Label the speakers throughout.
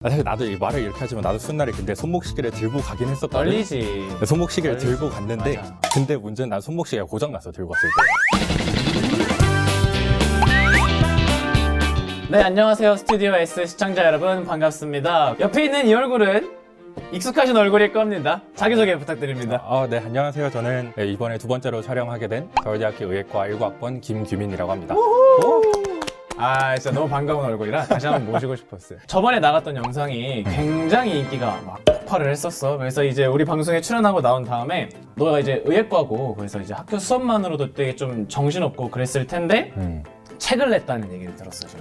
Speaker 1: 사실 나도 이 말을 이렇게 하지만 나도 순날에 근데 손목시계를 들고 가긴 했었거든.
Speaker 2: 떨리지.
Speaker 1: 손목시계를
Speaker 2: 떨리지.
Speaker 1: 들고 갔는데
Speaker 2: 맞아.
Speaker 1: 근데 문제는 난 손목시계가 고장났어 들고 갔을 때.
Speaker 2: 네, 안녕하세요. 스튜디오 S 시청자 여러분 반갑습니다. 옆에 있는 이 얼굴은 익숙하신 얼굴일 겁니다. 자기소개 부탁드립니다.
Speaker 1: 네, 안녕하세요. 저는 이번에 두 번째로 촬영하게 된 서울대학교 의예과 19학번 김규민이라고 합니다.
Speaker 2: 아, 진짜 너무 반가운 얼굴이라 다시 한번 모시고 싶었어요. 저번에 나갔던 영상이 굉장히 인기가 막 폭발을 했었어. 그래서 이제 우리 방송에 출연하고 나온 다음에 너가 이제 의예과고 그래서 이제 학교 수업만으로도 되게 좀 정신없고 그랬을 텐데 책을 냈다는 얘기를 들었어요.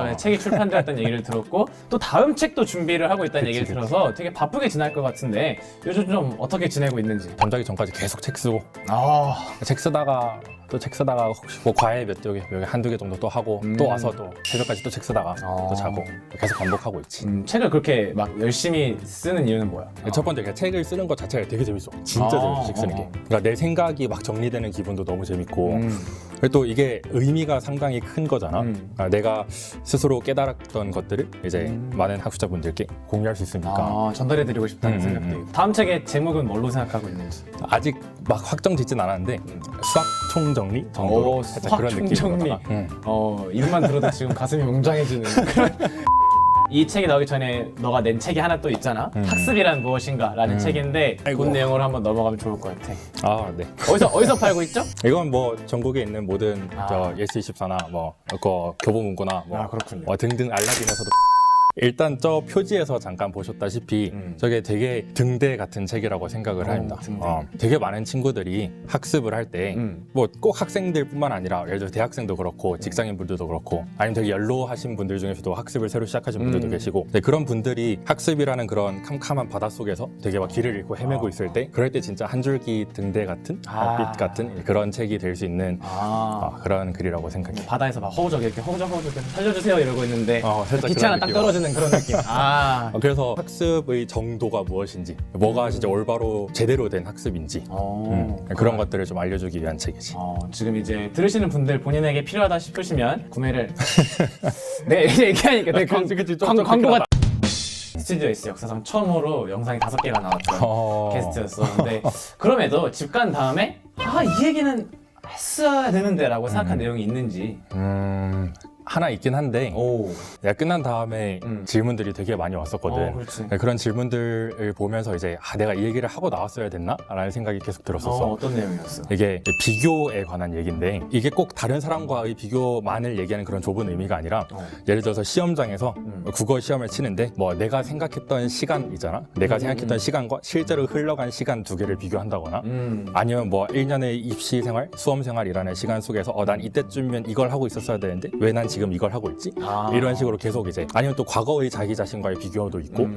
Speaker 2: 네, 책이 출판되었다는 얘기를 들었고 또 다음 책도 준비를 하고 있다는 얘기를 들어서 되게 바쁘게 지날 것 같은데 요즘 좀 어떻게 지내고 있는지.
Speaker 1: 잠자기 전까지 계속 책 쓰고
Speaker 2: 아,
Speaker 1: 책 쓰다가 또 책 쓰다가 혹시 뭐 과외 몇 개, 한두 개 정도 또 하고 또 와서 또 새벽까지 또 책 쓰다가 또 자고 계속 반복하고 있지.
Speaker 2: 책을 그렇게 막 열심히 쓰는 이유는 뭐야?
Speaker 1: 첫 번째 그냥 책을 쓰는 것 자체가 되게 재밌어. 진짜 재밌어 책 쓰는 게. 그러니까 내 생각이 막 정리되는 기분도 너무 재밌고 그리고 또 이게 의미가 상당히 큰 거잖아. 그러니까 내가 스스로 깨달았던 것들을 이제 많은 학습자분들께 공유할 수 있으니까
Speaker 2: 전달해드리고 싶다는 생각도. 다음 책의 제목은 뭘로 생각하고 있는지.
Speaker 1: 아직 막 확정 짓진 않았는데 수학 총정리 정도로 살짝 그런 느낌이
Speaker 2: 총정리. 이름만 들어도 지금 가슴이 웅장해지는 그런. 이 책이 나오기 전에 너가 낸 책이 하나 또 있잖아. 학습이란 무엇인가 라는 책인데 그 내용으로 한번 넘어가면 좋을 것 같아.
Speaker 1: 네.
Speaker 2: 어디서 팔고 있죠?
Speaker 1: 이건 뭐 전국에 있는 모든 저 예스24나 뭐 교보문고나 뭐
Speaker 2: 그렇군요.
Speaker 1: 등등 알라딘에서도 일단 저 표지에서 잠깐 보셨다시피 저게 되게 등대 같은 책이라고 생각을 합니다. 되게 많은 친구들이 학습을 할 때 뭐 꼭 학생들뿐만 아니라 예를 들어 대학생도 그렇고 직장인분들도 그렇고 아니면 되게 연로하신 분들 중에서도 학습을 새로 시작하신 분들도 계시고 그런 분들이 학습이라는 그런 캄캄한 바닷속에서 되게 막 길을 잃고 헤매고 있을 때 그럴 때 진짜 한 줄기 등대 같은 빛 같은 그런 책이 될 수 있는 그런 글이라고 생각해요.
Speaker 2: 바다에서 막 허우적이 이렇게 허우적 살려주세요 이러고 있는데
Speaker 1: 살짝
Speaker 2: 빛이
Speaker 1: 그런
Speaker 2: 하나 딱
Speaker 1: 느낌.
Speaker 2: 떨어지는 그런 느낌.
Speaker 1: 그래서 학습의 정도가 무엇인지 뭐가 진짜 올바로 제대로 된 학습인지 그런 것들을 좀 알려주기 위한 책이지.
Speaker 2: 지금 이제 들으시는 분들 본인에게 필요하다 싶으시면 구매를 네 얘기하니까 광고가 스튜디오 S 역사상 처음으로 영상이 5개가 나왔던 게스트였어. 근데 그럼에도 집 간 다음에 이 얘기는 했어야 되는데 라고 생각한 내용이 있는지.
Speaker 1: 하나 있긴 한데 내가 끝난 다음에 질문들이 되게 많이 왔었거든.
Speaker 2: 그렇지.
Speaker 1: 그런 질문들을 보면서 이제 내가 이 얘기를 하고 나왔어야 됐나? 라는 생각이 계속 들었었어.
Speaker 2: 어떤 내용이었어?
Speaker 1: 이게 비교에 관한 얘기인데 이게 꼭 다른 사람과의 비교만을 얘기하는 그런 좁은 의미가 아니라 예를 들어서 시험장에서 국어 시험을 치는데 뭐 내가 생각했던 시간 있잖아. 내가 생각했던 시간과 실제로 흘러간 시간 두 개를 비교한다거나 아니면 뭐 1년의 입시 생활, 수험 생활이라는 시간 속에서 난 이때쯤이면 이걸 하고 있었어야 되는데 왜 난 지금 이걸 하고 있지? 이런 식으로 계속 이제 아니면 또 과거의 자기 자신과의 비교도 있고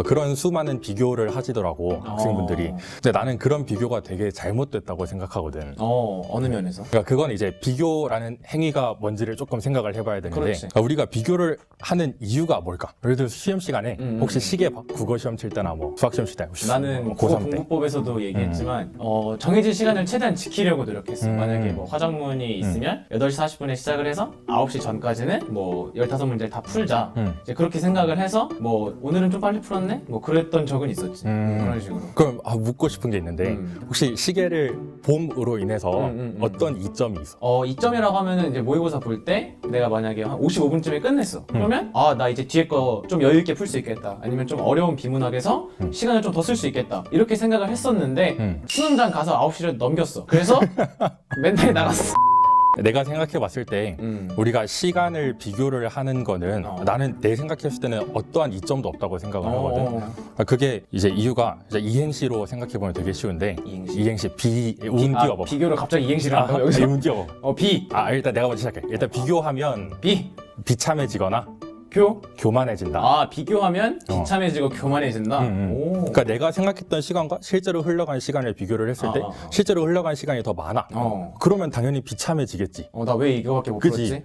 Speaker 1: 그런 수많은 비교를 하시더라고 학생분들이. 근데 나는 그런 비교가 되게 잘못됐다고 생각하거든.
Speaker 2: 어느 면에서?
Speaker 1: 그러니까 그건 이제 비교라는 행위가 뭔지를 조금 생각을 해봐야 되는데 그러니까 우리가 비교를 하는 이유가 뭘까? 예를 들어서 시험 시간에 혹시 시계 봐? 국어 시험 칠 때나 뭐 수학 시험 칠 때
Speaker 2: 나는 국어 공부법에서도 얘기했지만 정해진 시간을 최대한 지키려고 노력했어. 만약에 뭐 화작문이 있으면 8시 40분에 시작을 해서 9시 전까지는 뭐 15문제 다 풀자. 이제 그렇게 생각을 해서 뭐 오늘은 좀 빨리 풀었네? 뭐 그랬던 적은 있었지. 그런 식으로.
Speaker 1: 그럼 묻고 싶은 게 있는데 혹시 시계를 봄으로 인해서 어떤 이점이 있어?
Speaker 2: 이점이라고 하면은 이제 모의고사 볼 때 내가 만약에 한 55분쯤에 끝냈어. 그러면 나 이제 뒤에 거 좀 여유 있게 풀 수 있겠다. 아니면 좀 어려운 비문학에서 시간을 좀 더 쓸 수 있겠다. 이렇게 생각을 했었는데 수능장 가서 9시를 넘겼어. 그래서 맨날 나갔어.
Speaker 1: 내가 생각해 봤을 때 우리가 시간을 비교를 하는 거는 나는 내 생각했을 때는 어떠한 이점도 없다고 생각을 하거든. 그게 이제 이유가 이제 이행시로 생각해 보면 되게 쉬운데 이행시 운 띄워봐.
Speaker 2: 비교를 갑자기 이행시를 한다고 여기서?
Speaker 1: 운 띄워봐.
Speaker 2: 비.
Speaker 1: 일단 내가 먼저 시작해. 일단 비교하면 비참해지거나 교만해진다.
Speaker 2: 비교하면 비참해지고 교만해진다.
Speaker 1: 그러니까 내가 생각했던 시간과 실제로 흘러간 시간을 비교를 했을 때 실제로 흘러간 시간이 더 많아. 그러면 당연히 비참해지겠지.
Speaker 2: 나 왜 이거밖에 못 풀었지?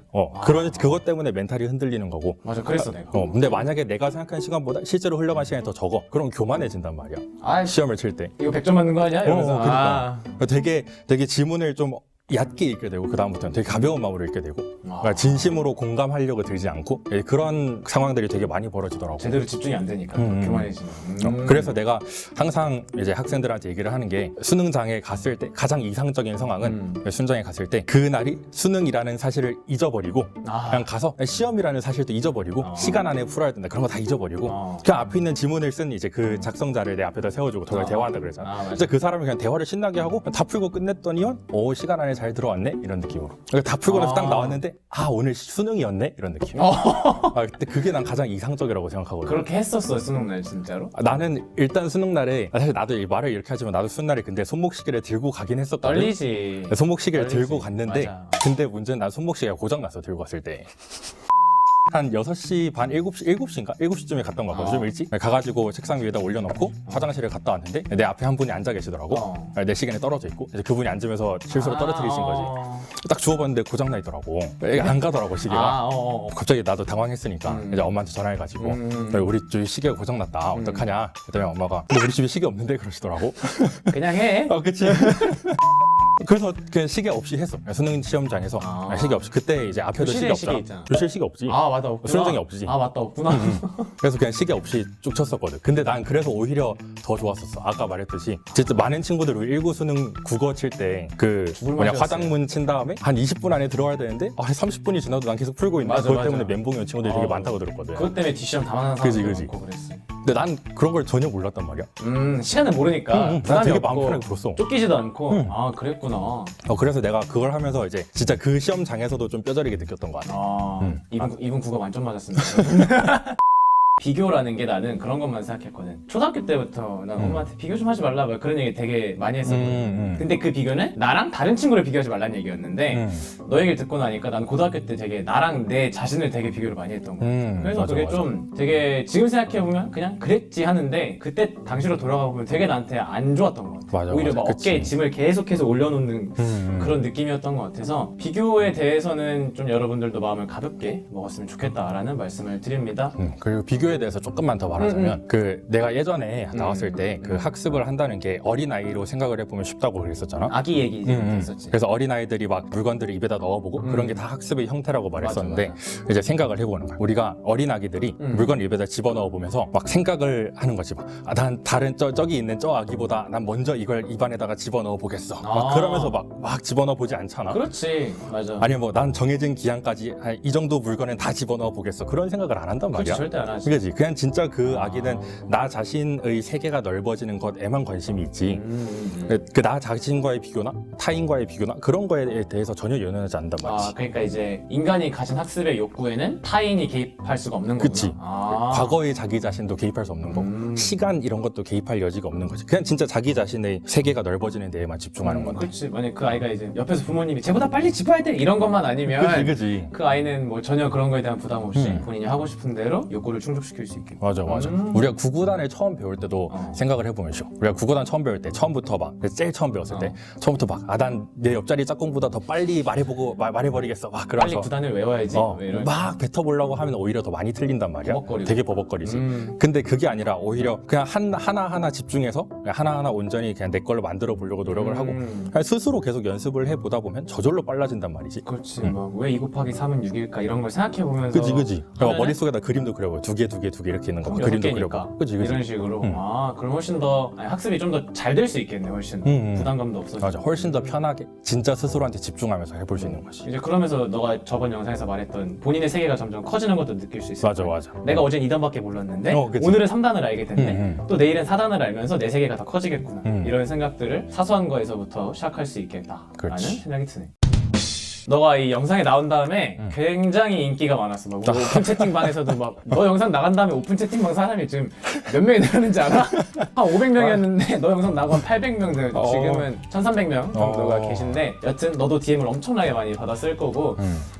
Speaker 1: 그것 때문에 멘탈이 흔들리는 거고.
Speaker 2: 맞아, 그랬어 내가.
Speaker 1: 근데 만약에 내가 생각한 시간보다 실제로 흘러간 시간이 더 적어. 그럼 교만해진단 말이야. 시험을 칠 때.
Speaker 2: 이거 100점 맞는 거 아니야? 이러면서.
Speaker 1: 그러니까. 되게 질문을 좀 얕게 읽게 되고 그다음부터는 되게 가벼운 마음으로 읽게 되고 그러니까 진심으로 공감하려고 들지 않고 그런 상황들이 되게 많이 벌어지더라고.
Speaker 2: 제대로 집중이 안 되니까 교만해지는.
Speaker 1: 그래서 내가 항상 이제 학생들한테 얘기를 하는 게 수능장에 갔을 때 가장 이상적인 상황은 수능장에 갔을 때 그날이 수능이라는 사실을 잊어버리고 그냥 가서 시험이라는 사실도 잊어버리고 시간 안에 풀어야 된다 그런 거 다 잊어버리고 그냥 앞에 있는 지문을 쓴 이제 그 작성자를 내 앞에다 세워주고 저걸 대화한다 그랬잖아. 진짜 그 사람이 그냥 대화를 신나게 하고 다 풀고 끝냈더니요 시간 안에 잘 들어왔네 이런 느낌으로. 그러니까 다 풀고 나서 딱 나왔는데 오늘 수능이었네 이런 느낌. 근데 그게 난 가장 이상적이라고 생각하거든.
Speaker 2: 그렇게 했었어 수능날 진짜로?
Speaker 1: 나는 일단 수능날에 사실 나도 이 말을 이렇게 하지만 나도 수능날에 근데 손목시계를 들고 가긴 했었거든.
Speaker 2: 떨리지.
Speaker 1: 손목시계를
Speaker 2: 떨리지.
Speaker 1: 들고 갔는데
Speaker 2: 맞아.
Speaker 1: 근데 문제는 난 손목시계가 고장났어 들고 갔을 때. 한 6시 반, 7시인가? 7시쯤에 갔던 거 같거든, 좀 일찍. 가가지고 책상 위에다 올려놓고 화장실에 갔다 왔는데 내 앞에 한 분이 앉아 계시더라고. 내 시계는 떨어져 있고 이제 그분이 앉으면서 실수로 떨어뜨리신 거지. 딱 주워봤는데 고장나 있더라고. 안 가더라고, 시계가. 갑자기 나도 당황했으니까 이제 엄마한테 전화해가지고 우리 집에 시계가 고장났다. 어떡하냐? 그랬더니 엄마가 근데 우리 집에 시계 없는데? 그러시더라고.
Speaker 2: 그냥 해.
Speaker 1: 그치. 그래서 그냥 시계 없이 했어. 수능 시험장에서 시계 없이. 그때 이제 앞에도 시계
Speaker 2: 교실에 시계
Speaker 1: 없잖아.
Speaker 2: 있잖아.
Speaker 1: 교실 시계 없지.
Speaker 2: 맞다 없구나.
Speaker 1: 수능장에 없지.
Speaker 2: 맞다 없구나.
Speaker 1: 그래서 그냥 시계 없이 쭉 쳤었거든. 근데 난 그래서 오히려 더 좋았었어. 아까 말했듯이 진짜 많은 친구들 우리 1구 수능 국어 칠 때 그
Speaker 2: 맛이었어요.
Speaker 1: 화장문 친 다음에 한 20분 안에 들어와야 되는데 30분이 지나도 난 계속 풀고 있네.
Speaker 2: 맞아,
Speaker 1: 그것
Speaker 2: 맞아.
Speaker 1: 때문에 멘붕이 온 친구들이 되게 많다고 들었거든.
Speaker 2: 그것 때문에 뒷시험 다 만난 사람들
Speaker 1: 그지.
Speaker 2: 많고 그랬어.
Speaker 1: 근데 난 그런 걸 전혀 몰랐단 말이야.
Speaker 2: 시간을 모르니까
Speaker 1: 난
Speaker 2: 부담이
Speaker 1: 되게
Speaker 2: 없고
Speaker 1: 마음 편하게 들었어.
Speaker 2: 쫓기지도 않고 그랬구나.
Speaker 1: 그래서 내가 그걸 하면서 이제 진짜 그 시험장에서도 좀 뼈저리게 느꼈던 것 같아.
Speaker 2: 이분 국어 만점 맞았습니다. 비교라는 게 나는 그런 것만 생각했거든. 초등학교 때부터 난 엄마한테 비교 좀 하지 말라 막 그런 얘기 되게 많이 했었거든. 근데 그 비교는 나랑 다른 친구를 비교하지 말라는 얘기였는데 너 얘기를 듣고 나니까 난 고등학교 때 되게 나랑 내 자신을 되게 비교를 많이 했던 거 같아. 그래서
Speaker 1: 맞아,
Speaker 2: 그게
Speaker 1: 맞아.
Speaker 2: 좀 되게 지금 생각해보면 그냥 그랬지 하는데 그때 당시로 돌아가 보면 되게 나한테 안 좋았던 것 같아.
Speaker 1: 맞아,
Speaker 2: 오히려
Speaker 1: 맞아.
Speaker 2: 막
Speaker 1: 그치.
Speaker 2: 어깨에 짐을 계속해서 올려놓는 그런 느낌이었던 것 같아서 비교에 대해서는 좀 여러분들도 마음을 가볍게 먹었으면 좋겠다라는 말씀을 드립니다.
Speaker 1: 그리고 비교에 대해서 조금만 더 말하자면 그 내가 예전에 나왔을 때 그 학습을 한다는 게 어린아이로 생각을 해보면 쉽다고 그랬었잖아.
Speaker 2: 아기 얘기 이제 했었지.
Speaker 1: 그래서 어린아이들이 막 물건들을 입에다 넣어보고 그런 게 다 학습의 형태라고 말했었는데
Speaker 2: 맞아.
Speaker 1: 이제 생각을 해보는 거야. 우리가 어린아기들이 물건을 입에다 집어넣어 보면서 막 생각을 하는 거지. 난 다른 저기 있는 저 아기보다 난 먼저 이걸 입안에다가 집어넣어 보겠어. 막 그러면서 막 집어넣어 보지 않잖아.
Speaker 2: 그렇지. 맞아.
Speaker 1: 아니면 뭐 난 정해진 기한까지 이 정도 물건은 다 집어넣어 보겠어. 그런 생각을 안 한단 말이야.
Speaker 2: 그렇지, 절대 안 하지.
Speaker 1: 그지? 그냥 진짜 그 아기는 나 자신의 세계가 넓어지는 것에만 관심이 있지. 그 나 자신과의 비교나 타인과의 비교나 그런 거에 대해서 전혀 연연하지 않는단 말이지.
Speaker 2: 그러니까 이제 인간이 가진 학습의 욕구에는 타인이 개입할 수가 없는 거구나.
Speaker 1: 그치. 과거의 자기 자신도 개입할 수 없는 거고 시간 이런 것도 개입할 여지가 없는 거지. 그냥 진짜 자기 자신의 세계가 넓어지는 데에만 집중하는 건데.
Speaker 2: 그렇지. 만약 그 아이가 이제 옆에서 부모님이 쟤보다 빨리 집어야 돼 이런 것만 아니면
Speaker 1: 그지.
Speaker 2: 그 아이는 뭐 전혀 그런 거에 대한 부담 없이 본인이 하고 싶은 대로 욕구를 충족시킬 수 있겠다.
Speaker 1: 맞아. 우리가 구구단을 처음 배울 때도 생각을 해보면 쉬워. 우리가 구구단 처음 배울 때 처음부터 막 제일 처음 배웠을 때 처음부터 막 난 내 옆자리 짝꿍보다 더 빨리 말해버리겠어. 막
Speaker 2: 빨리
Speaker 1: 그러면서
Speaker 2: 구단을 외워야지. 뭐 이런.
Speaker 1: 막 뱉어보려고 하면 오히려 더 많이 틀린단 말이야.
Speaker 2: 버벅거리고.
Speaker 1: 되게 버벅거리지. 근데 그게 아니라 오히려 그냥 하나하나 집중해서 그냥 하나하나 온전히 그냥 내 걸로 만들어 보려고 노력을 하고 그냥 스스로 계속 연습을 해보다 보면 저절로 빨라진단 말이지.
Speaker 2: 그렇지. 막 왜 2 곱하기 3은 6일까 이런 걸 생각해 보면서.
Speaker 1: 그지. 머릿속에다 그림도 그려봐. 두 개 이렇게 있는 거. 그림도 그려봐. 그지.
Speaker 2: 이런 식으로. 그럼 훨씬 더 학습이 좀 더 잘 될 수 있겠네. 훨씬 부담감도 없어지고.
Speaker 1: 맞아. 훨씬 더 편하게 진짜 스스로한테 집중하면서 해볼 수 있는 거지.
Speaker 2: 이제 그러면서 너가 저번 영상에서 말했던 본인의 세계가 점점 커지는 것도 느낄 수 있을 거야.
Speaker 1: 맞아.
Speaker 2: 내가 어제는 2단밖에 몰랐는데
Speaker 1: 그치.
Speaker 2: 오늘은 3단을 알게 됐네. 또 내일은 4단을 알면서 내 세계가 더 커지겠구나. 이런 생각들을 사소한 거에서부터 시작할 수 있겠다라는
Speaker 1: 그렇지.
Speaker 2: 생각이 드네. 너가 이 영상에 나온 다음에 굉장히 인기가 많았어. 막 오픈 채팅방에서도 막 너 영상 나간 다음에 오픈 채팅방 사람이 지금 몇 명이 늘었는지 알아? 한 500명이었는데 너 영상 나고 한 800명 늘 지금은 1300명 정도가 계신데 여튼 너도 DM을 엄청나게 많이 받았을 거고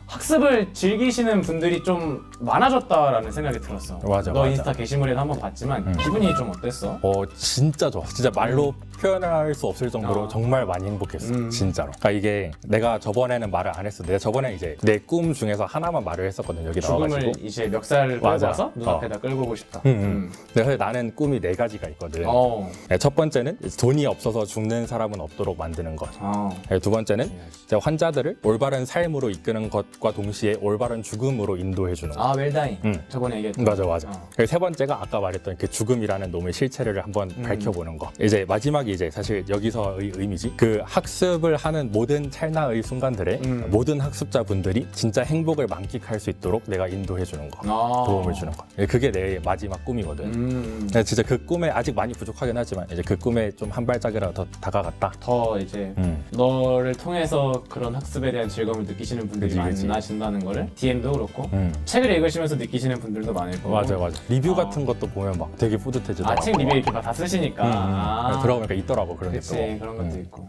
Speaker 2: 학습을 즐기시는 분들이 좀 많아졌다라는 생각이 들었어.
Speaker 1: 맞아,
Speaker 2: 너
Speaker 1: 맞아.
Speaker 2: 인스타 게시물에도 한번 봤지만 기분이 좀 어땠어?
Speaker 1: 진짜 좋아. 진짜 말로 표현할 수 없을 정도로
Speaker 2: 어.
Speaker 1: 정말 많이 행복했어. 진짜로. 그러니까 이게 내가 저번에는 말을 안 했어. 내가 저번에 이제 내 꿈 중에서 하나만 말을 했었거든. 여기
Speaker 2: 죽음을
Speaker 1: 나와가지고.
Speaker 2: 이제 멱살을
Speaker 1: 맞아.
Speaker 2: 끌어서 눈앞에다 끌고 오고 싶다.
Speaker 1: 근데 사실 나는 꿈이 4가지가 있거든.
Speaker 2: 어.
Speaker 1: 첫 번째는 돈이 없어서 죽는 사람은 없도록 만드는 것.
Speaker 2: 어.
Speaker 1: 두 번째는 이제 환자들을 올바른 삶으로 이끄는 것과 동시에 올바른 죽음으로 인도해 주는 것.
Speaker 2: 아, 웰다잉.
Speaker 1: 응.
Speaker 2: 저번에 얘기했던.
Speaker 1: 맞아 맞아.
Speaker 2: 어.
Speaker 1: 그리고 세 번째가 아까 말했던 그 죽음이라는 놈의 실체를 한번 밝혀보는 거. 이제 마지막이 이제 사실 여기서의 의미지. 그 학습을 하는 모든 찰나의 순간들에 모든 학습자분들이 진짜 행복을 만끽할 수 있도록 내가 인도해 주는 거.
Speaker 2: 아.
Speaker 1: 도움을 주는 거. 그게 내 마지막 꿈이거든. 근데 진짜 그 꿈에 아직 많이 부족하긴 하지만 이제 그 꿈에 좀 한 발짝이라도 더 다가갔다.
Speaker 2: 더 이제 너를 통해서 그런 학습에 대한 즐거움을 느끼시는 분들이
Speaker 1: 그치.
Speaker 2: 많아진다는 거를 DM도 그렇고 책을 읽으시면서 느끼시는 분들도 많을 거고.
Speaker 1: 맞아 맞아. 리뷰 같은 것도 보면 막 되게 뿌듯해지더라고.
Speaker 2: 책 리뷰 이렇게 막 다 쓰시니까. 아.
Speaker 1: 들어보니까 있더라고 그런 게 또.
Speaker 2: 그치, 그런 것도 있고.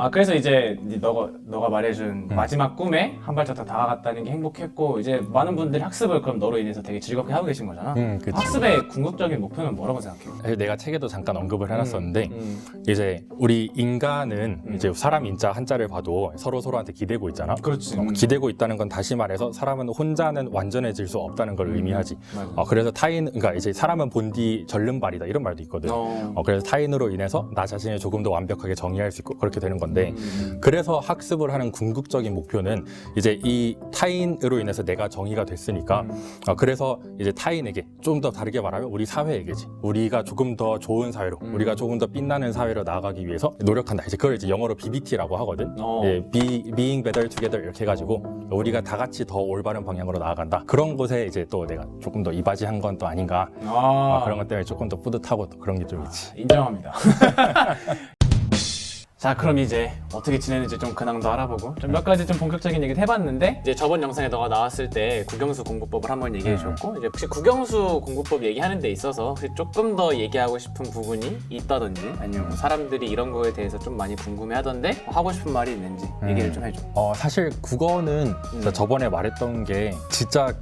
Speaker 2: 아, 그래서 이제 너가 말해준 마지막 꿈에 한 발짝 더 다가갔다는 게 행복했고, 이제 많은 분들이 학습을 그럼 너로 인해서 되게 즐겁게 하고 계신 거잖아.
Speaker 1: 그치.
Speaker 2: 학습의 궁극적인 목표는 뭐라고 생각해?
Speaker 1: 사실 내가 책에도 잠깐 언급을 해놨었는데 이제 우리 인간은 이제 사람 인자 한자를 봐도 서로한테 기대고 있잖아.
Speaker 2: 그렇지.
Speaker 1: 기대고 있다는 건 다시 말해서 사람은 혼자는 완전해질 수 없다는 걸 의미하지.
Speaker 2: 맞아.
Speaker 1: 그래서 그러니까 이제 사람은 본디 절름발이다 이런 말도 있거든. 그래서 타인으로 인해서 나 자신을 조금 더 완벽하게 정의할 수 있고 그렇게 되는 건데 그래서 학습을 하는 궁극적인 목표는 이제 이 타인으로 인해서 내가 정의가 됐으니까 그래서 이제 타인에게 좀 더 다르게 말하면 우리 사회에게지. 우리가 조금 더 좋은 사회로 우리가 조금 더 빛나는 사회로 나아가기 위해서 노력한다. 이제 그걸 이제 영어로 BBT라고 하거든. 예, Being Better Together 이렇게 해가지고 우리가 다 같이 더 올바른 방향으로 나아간다. 그런 곳에 이제 또 내가 조금 더 이바지한 건 또 아닌가. 그런 것 때문에 조금 더 뿌듯하고 또 그런 게 좀 있지.
Speaker 2: 인정합니다. 자, 그럼 이제 어떻게 지내는지 좀 근황도 알아보고 좀 몇 가지 좀 본격적인 얘기도 해봤는데, 이제 저번 영상에 너가 나왔을 때 국영수 공부법을 한번 얘기해줬고, 이제 혹시 국영수 공부법 얘기하는 데 있어서 혹시 조금 더 얘기하고 싶은 부분이 있다든지 아니면 뭐 사람들이 이런 거에 대해서 좀 많이 궁금해하던데 하고 싶은 말이 있는지 얘기를 좀 해줘.
Speaker 1: 사실 국어는 진짜 저번에 말했던 게 진짜